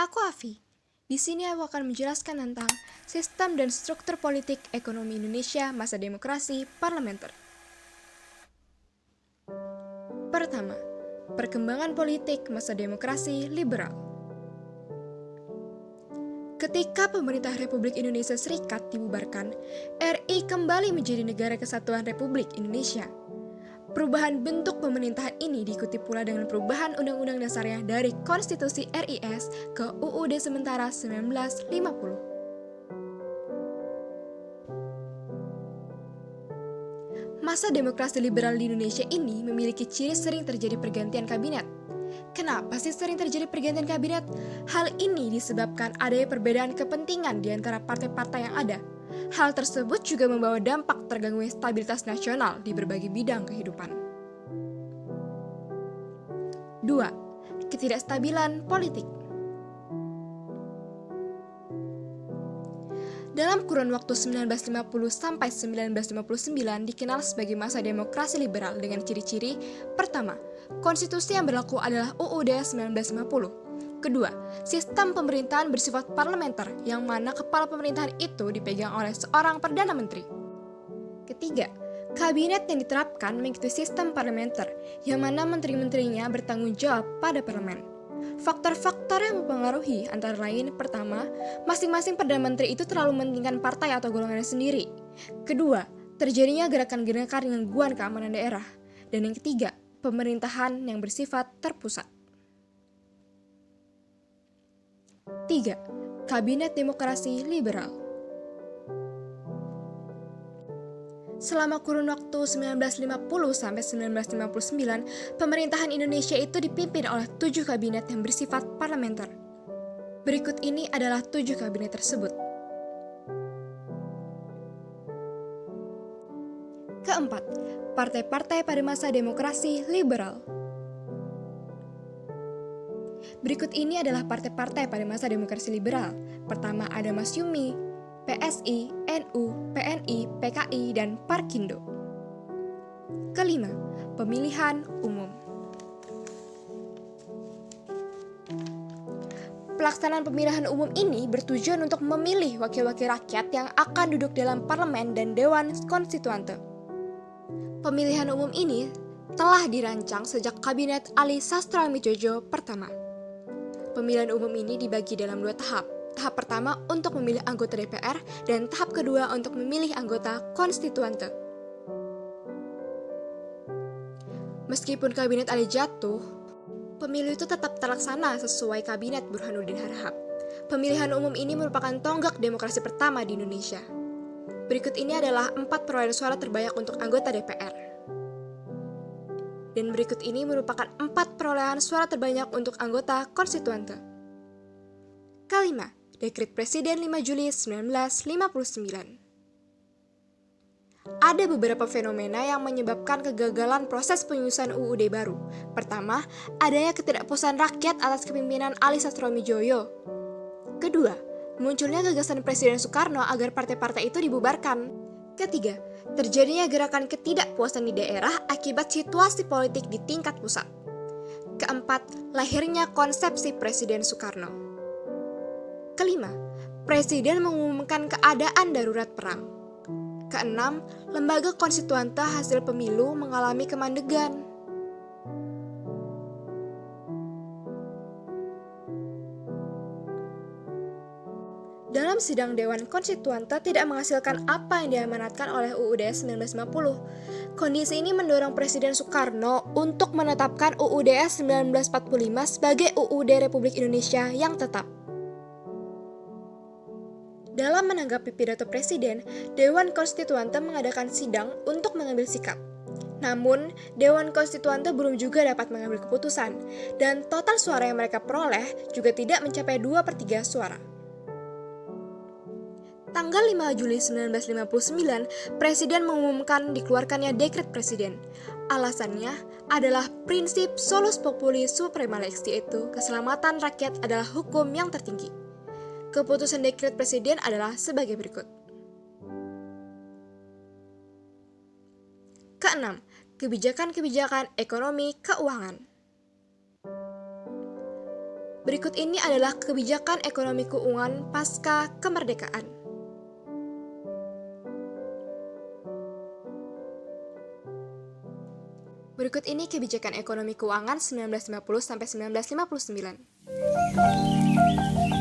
Aku Afi. Di sini aku akan menjelaskan tentang sistem dan struktur politik ekonomi Indonesia masa demokrasi parlementer. Pertama, perkembangan politik masa demokrasi liberal. Ketika pemerintah Republik Indonesia Serikat dibubarkan, RI kembali menjadi negara kesatuan Republik Indonesia. Perubahan bentuk pemerintahan ini diikuti pula dengan perubahan undang-undang dasarnya dari Konstitusi RIS ke UUD sementara 1950. Masa demokrasi liberal di Indonesia ini memiliki ciri sering terjadi pergantian kabinet. Kenapa sih sering terjadi pergantian kabinet? Hal ini disebabkan adanya perbedaan kepentingan di antara partai-partai yang ada. Hal tersebut juga membawa dampak terganggunya stabilitas nasional di berbagai bidang kehidupan. 2. Ketidakstabilan politik. Dalam kurun waktu 1950 sampai 1959 dikenal sebagai masa demokrasi liberal dengan ciri-ciri: pertama, konstitusi yang berlaku adalah UUD 1950. Kedua, sistem pemerintahan bersifat parlementer yang mana kepala pemerintahan itu dipegang oleh seorang perdana menteri. Ketiga, kabinet yang diterapkan mengikuti sistem parlementer yang mana menteri-menterinya bertanggung jawab pada parlemen. Faktor-faktor yang mempengaruhi antara lain: pertama, masing-masing Perdana Menteri itu terlalu mementingkan partai atau golongannya sendiri. Kedua, terjadinya gerakan-gerakan gangguan keamanan daerah. Dan yang ketiga, pemerintahan yang bersifat terpusat. 3. Kabinet Demokrasi Liberal. Selama kurun waktu 1950 sampai 1959, pemerintahan Indonesia itu dipimpin oleh 7 kabinet yang bersifat parlementer. Berikut ini adalah 7 kabinet tersebut. Keempat, partai-partai pada masa demokrasi liberal. Berikut ini adalah partai-partai pada masa demokrasi liberal. Pertama ada Masyumi, PSI, NU, PNI, PKI, dan Parkindo. Kelima, pemilihan umum. Pelaksanaan pemilihan umum ini bertujuan untuk memilih wakil-wakil rakyat yang akan duduk dalam parlemen dan dewan konstituante. Pemilihan umum ini telah dirancang sejak Kabinet Ali Sastroamidjojo pertama. Pemilihan umum ini dibagi dalam 2 tahap. Tahap pertama untuk memilih anggota DPR dan tahap kedua untuk memilih anggota konstituante. Meskipun Kabinet Ali jatuh, pemilu itu tetap terlaksana sesuai Kabinet Burhanuddin Harahap. Pemilihan umum ini merupakan tonggak demokrasi pertama di Indonesia. Berikut ini adalah 4 perolehan suara terbanyak untuk anggota DPR. Dan berikut ini merupakan 4 perolehan suara terbanyak untuk anggota konstituante. Kelima, Dekret Presiden 5 Juli 1959. Ada beberapa fenomena yang menyebabkan kegagalan proses penyusunan UUD baru. Pertama, adanya ketidakpuasan rakyat atas kepemimpinan Ali Sastroamidjojo. Kedua, munculnya gagasan Presiden Soekarno agar partai-partai itu dibubarkan. Ketiga, terjadinya gerakan ketidakpuasan di daerah akibat situasi politik di tingkat pusat. Keempat, lahirnya konsepsi Presiden Soekarno. Kelima, Presiden mengumumkan keadaan darurat perang. Keenam, lembaga konstituante hasil pemilu mengalami kemandegan. Dalam sidang Dewan Konstituante tidak menghasilkan apa yang diamanatkan oleh UUD 1950. Kondisi ini mendorong Presiden Soekarno untuk menetapkan UUD 1945 sebagai UUD Republik Indonesia yang tetap. Dalam menanggapi pidato Presiden, Dewan Konstituante mengadakan sidang untuk mengambil sikap. Namun, Dewan Konstituante belum juga dapat mengambil keputusan, dan total suara yang mereka peroleh juga tidak mencapai 2/3 suara. Tanggal 5 Juli 1959, Presiden mengumumkan dikeluarkannya Dekret Presiden. Alasannya adalah prinsip solus populi suprema lex, yaitu keselamatan rakyat adalah hukum yang tertinggi. Keputusan Dekret Presiden adalah sebagai berikut. Keenam, kebijakan-kebijakan ekonomi keuangan. Berikut ini adalah kebijakan ekonomi keuangan pasca kemerdekaan. Berikut ini kebijakan ekonomi keuangan 1950 sampai 1959.